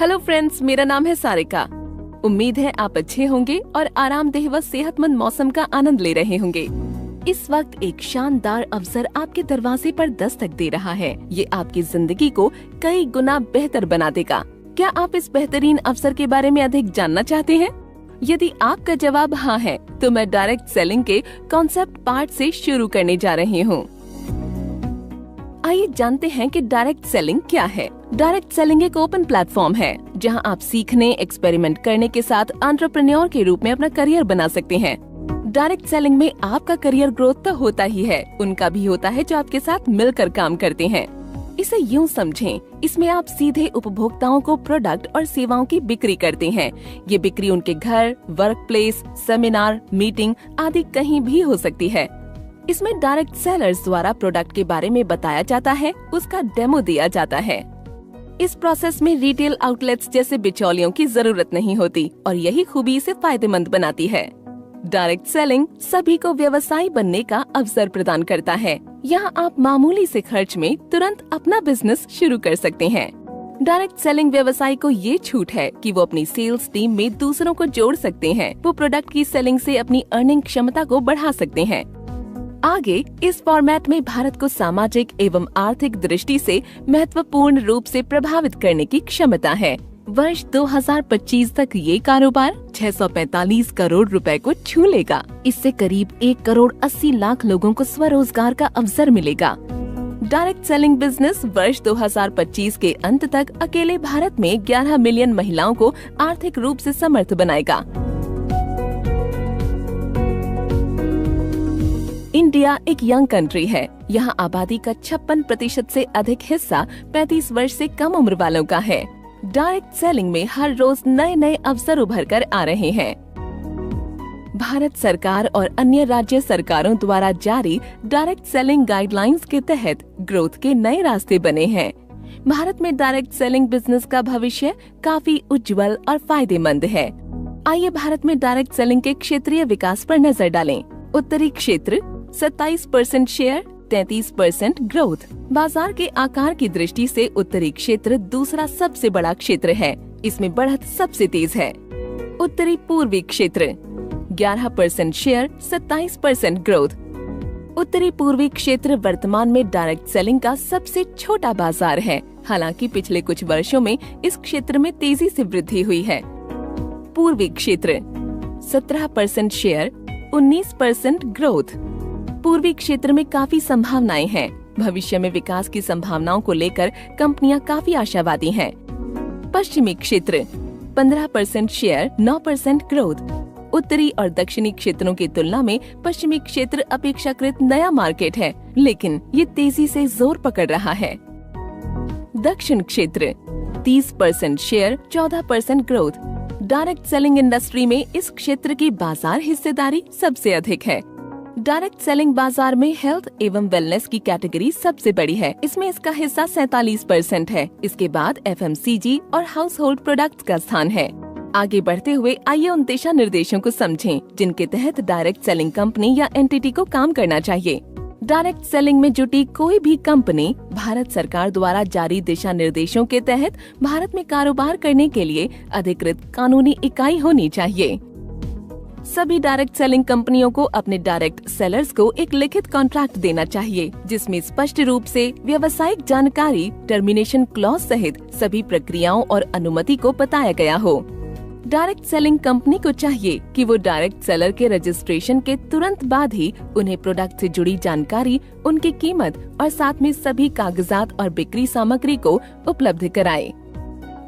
Hello friends, मेरा नाम है सारिका। उम्मीद है आप अच्छे होंगे और आरामदेह व सेहतमंद मौसम का आनंद ले रहे होंगे। इस वक्त एक शानदार अवसर आपके दरवाजे पर दस्तक दे रहा है। ये आपकी जिंदगी को कई गुना बेहतर बना देगा। क्या आप इस बेहतरीन अवसर के बारे में अधिक जानना चाहते हैं? यदि आपका जवाब हाँ है, तो मैं डायरेक्ट सेलिंग के कॉन्सेप्ट पार्ट से शुरू करने जा रही हूँ। आइए जानते हैं कि डायरेक्ट सेलिंग क्या है। डायरेक्ट सेलिंग एक ओपन प्लेटफॉर्म है जहां आप सीखने, एक्सपेरिमेंट करने के साथ एंटरप्रेन्योर के रूप में अपना करियर बना सकते हैं। डायरेक्ट सेलिंग में आपका करियर ग्रोथ तो होता ही है, उनका भी होता है जो आपके साथ मिलकर काम करते हैं। इसे यूं समझें, इसमें आप सीधे उपभोक्ताओं को प्रोडक्ट और सेवाओं की बिक्री करते हैं। ये बिक्री उनके घर, वर्क प्लेस, सेमिनार, मीटिंग आदि कहीं भी हो सकती है। इसमें डायरेक्ट सेलर्स द्वारा प्रोडक्ट के बारे में बताया जाता है, उसका डेमो दिया जाता है। इस प्रोसेस में रिटेल आउटलेट्स जैसे बिचौलियों की जरूरत नहीं होती और यही खूबी इसे फायदेमंद बनाती है। डायरेक्ट सेलिंग सभी को व्यवसायी बनने का अवसर प्रदान करता है। यहाँ आप मामूली से खर्च में तुरंत अपना बिजनेस शुरू कर सकते हैं। डायरेक्ट सेलिंग व्यवसायी को ये छूट है कि वो अपनी सेल्स टीम में दूसरों को जोड़ सकते हैं। वो प्रोडक्ट की सेलिंग से अपनी अर्निंग क्षमता को बढ़ा सकते हैं। आगे इस फॉर्मेट में भारत को सामाजिक एवं आर्थिक दृष्टि से महत्वपूर्ण रूप से प्रभावित करने की क्षमता है। वर्ष 2025 तक ये कारोबार 645 करोड़ रुपए को छू लेगा। इससे करीब 1 करोड़ 80 लाख लोगों को स्वरोजगार का अवसर मिलेगा। डायरेक्ट सेलिंग बिजनेस वर्ष 2025 के अंत तक अकेले भारत में 11 मिलियन महिलाओं को आर्थिक रूप से समर्थ बनाएगा। इंडिया एक यंग कंट्री है। यहाँ आबादी का 56% से अधिक हिस्सा 35 वर्ष से कम उम्र वालों का है। डायरेक्ट सेलिंग में हर रोज नए नए अवसर उभर कर आ रहे हैं। भारत सरकार और अन्य राज्य सरकारों द्वारा जारी डायरेक्ट सेलिंग गाइडलाइंस के तहत ग्रोथ के नए रास्ते बने हैं। भारत में डायरेक्ट सेलिंग बिजनेस का भविष्य काफी उज्जवल और फायदेमंद है। आइए भारत में डायरेक्ट सेलिंग के क्षेत्रीय विकास पर नजर डालें। उत्तरी क्षेत्र 27% शेयर, 33% ग्रोथ। बाजार के आकार की दृष्टि से उत्तरी क्षेत्र दूसरा सबसे बड़ा क्षेत्र है। इसमें बढ़त सबसे तेज है। उत्तरी पूर्वी क्षेत्र 11% शेयर, 27% ग्रोथ। उत्तरी पूर्वी क्षेत्र वर्तमान में डायरेक्ट सेलिंग का सबसे छोटा बाजार है। हालांकि पिछले कुछ वर्षों में इस क्षेत्र में तेजी से वृद्धि हुई है। पूर्वी क्षेत्र 17% शेयर, 19% ग्रोथ। पूर्वी क्षेत्र में काफी संभावनाएं हैं। भविष्य में विकास की संभावनाओं को लेकर कंपनियां काफी आशावादी हैं। पश्चिमी क्षेत्र 15% शेयर, 9% ग्रोथ। उत्तरी और दक्षिणी क्षेत्रों की तुलना में पश्चिमी क्षेत्र अपेक्षाकृत नया मार्केट है, लेकिन ये तेजी से जोर पकड़ रहा है। दक्षिण क्षेत्र 30% share, 14% growth. Direct selling industry में इस क्षेत्र की बाजार हिस्सेदारी सबसे अधिक है। डायरेक्ट सेलिंग बाजार में हेल्थ एवं वेलनेस की कैटेगरी सबसे बड़ी है। इसमें इसका हिस्सा 47% है। इसके बाद FMCG और हाउस होल्ड प्रोडक्ट्स का स्थान है। आगे बढ़ते हुए आइए उन दिशा निर्देशों को समझें जिनके तहत डायरेक्ट सेलिंग कंपनी या एंटिटी को काम करना चाहिए। डायरेक्ट सेलिंग में जुटी कोई भी कंपनी भारत सरकार द्वारा जारी दिशा निर्देशों के तहत भारत में कारोबार करने के लिए अधिकृत कानूनी इकाई होनी चाहिए। सभी डायरेक्ट सेलिंग कंपनियों को अपने डायरेक्ट सेलर्स को एक लिखित कॉन्ट्रैक्ट देना चाहिए, जिसमें स्पष्ट रूप से व्यावसायिक जानकारी, टर्मिनेशन क्लॉज सहित सभी प्रक्रियाओं और अनुमति को बताया गया हो। डायरेक्ट सेलिंग कंपनी को चाहिए कि वो डायरेक्ट सेलर के रजिस्ट्रेशन के तुरंत बाद ही उन्हें प्रोडक्ट से जुड़ी जानकारी, उनकी कीमत और साथ में सभी कागजात और बिक्री सामग्री को उपलब्ध कराए।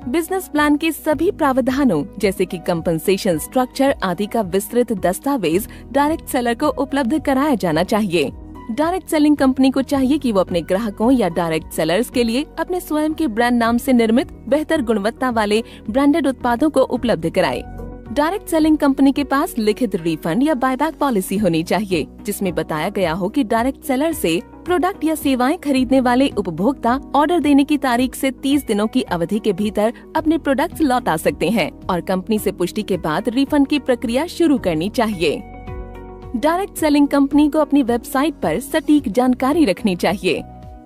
बिजनेस प्लान के सभी प्रावधानों जैसे कि कंपनसेशन स्ट्रक्चर आदि का विस्तृत दस्तावेज डायरेक्ट सेलर को उपलब्ध कराया जाना चाहिए। डायरेक्ट सेलिंग कंपनी को चाहिए कि वो अपने ग्राहकों या डायरेक्ट सेलर्स के लिए अपने स्वयं के ब्रांड नाम से निर्मित बेहतर गुणवत्ता वाले ब्रांडेड उत्पादों को उपलब्ध कराए। डायरेक्ट सेलिंग कंपनी के पास लिखित रिफंड या बायबैक पॉलिसी होनी चाहिए, जिसमें बताया गया हो कि डायरेक्ट सेलर से प्रोडक्ट या सेवाएं खरीदने वाले उपभोक्ता ऑर्डर देने की तारीख से 30 दिनों की अवधि के भीतर अपने प्रोडक्ट लौटा सकते हैं और कंपनी से पुष्टि के बाद रिफंड की प्रक्रिया शुरू करनी चाहिए। डायरेक्ट सेलिंग कंपनी को अपनी वेबसाइट पर सटीक जानकारी रखनी चाहिए।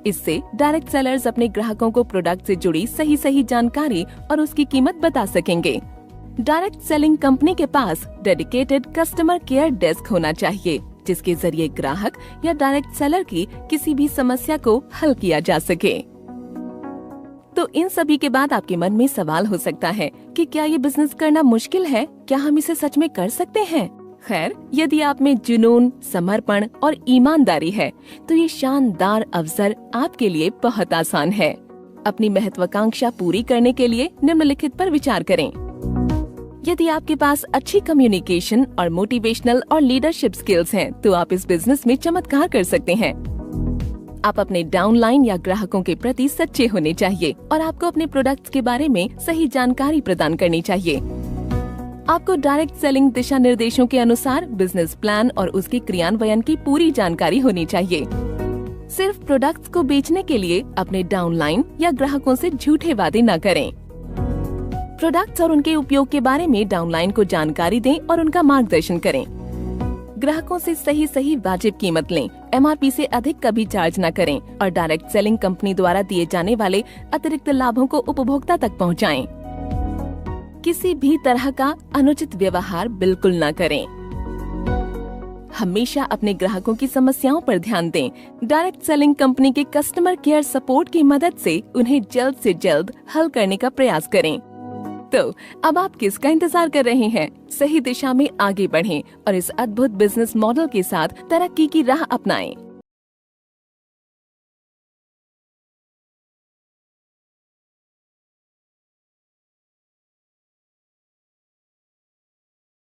इससे डायरेक्ट सेलर्स अपने ग्राहकों को प्रोडक्ट से जुड़ी सही जानकारी और उसकी कीमत बता सकेंगे। डायरेक्ट सेलिंग कंपनी के पास डेडिकेटेड कस्टमर केयर डेस्क होना चाहिए, जिसके जरिए ग्राहक या डायरेक्ट सेलर की किसी भी समस्या को हल किया जा सके। तो इन सभी के बाद आपके मन में सवाल हो सकता है कि क्या ये बिजनेस करना मुश्किल है? क्या हम इसे सच में कर सकते हैं? खैर, यदि आप में जुनून, समर्पण और ईमानदारी है तो ये शानदार अवसर आपके लिए बहुत आसान है। अपनी महत्वाकांक्षा पूरी करने के लिए निम्नलिखित पर विचार करें। यदि आपके पास अच्छी कम्युनिकेशन और मोटिवेशनल और लीडरशिप स्किल्स हैं, तो आप इस बिजनेस में चमत्कार कर सकते हैं। आप अपने डाउनलाइन या ग्राहकों के प्रति सच्चे होने चाहिए और आपको अपने प्रोडक्ट्स के बारे में सही जानकारी प्रदान करनी चाहिए। आपको डायरेक्ट सेलिंग दिशा निर्देशों के अनुसार बिजनेस प्लान और उसके क्रियान्वयन की पूरी जानकारी होनी चाहिए। सिर्फ प्रोडक्ट्स को बेचने के लिए अपने डाउनलाइन या ग्राहकों से झूठे वादे न करें। प्रोडक्ट्स और उनके उपयोग के बारे में डाउनलाइन को जानकारी दें और उनका मार्गदर्शन करें। ग्राहकों से सही वाजिब कीमत लें, MRP से अधिक कभी चार्ज न करें और डायरेक्ट सेलिंग कंपनी द्वारा दिए जाने वाले अतिरिक्त लाभों को उपभोक्ता तक पहुंचाएं। किसी भी तरह का अनुचित व्यवहार बिल्कुल न करें। हमेशा अपने ग्राहकों की समस्याओं पर ध्यान दें। डायरेक्ट सेलिंग कंपनी के कस्टमर केयर सपोर्ट की मदद से उन्हें जल्द से जल्द हल करने का प्रयास करें। तो अब आप किसका इंतजार कर रहे हैं? सही दिशा में आगे बढ़ें और इस अद्भुत बिजनेस मॉडल के साथ तरक्की की राह अपनाएं।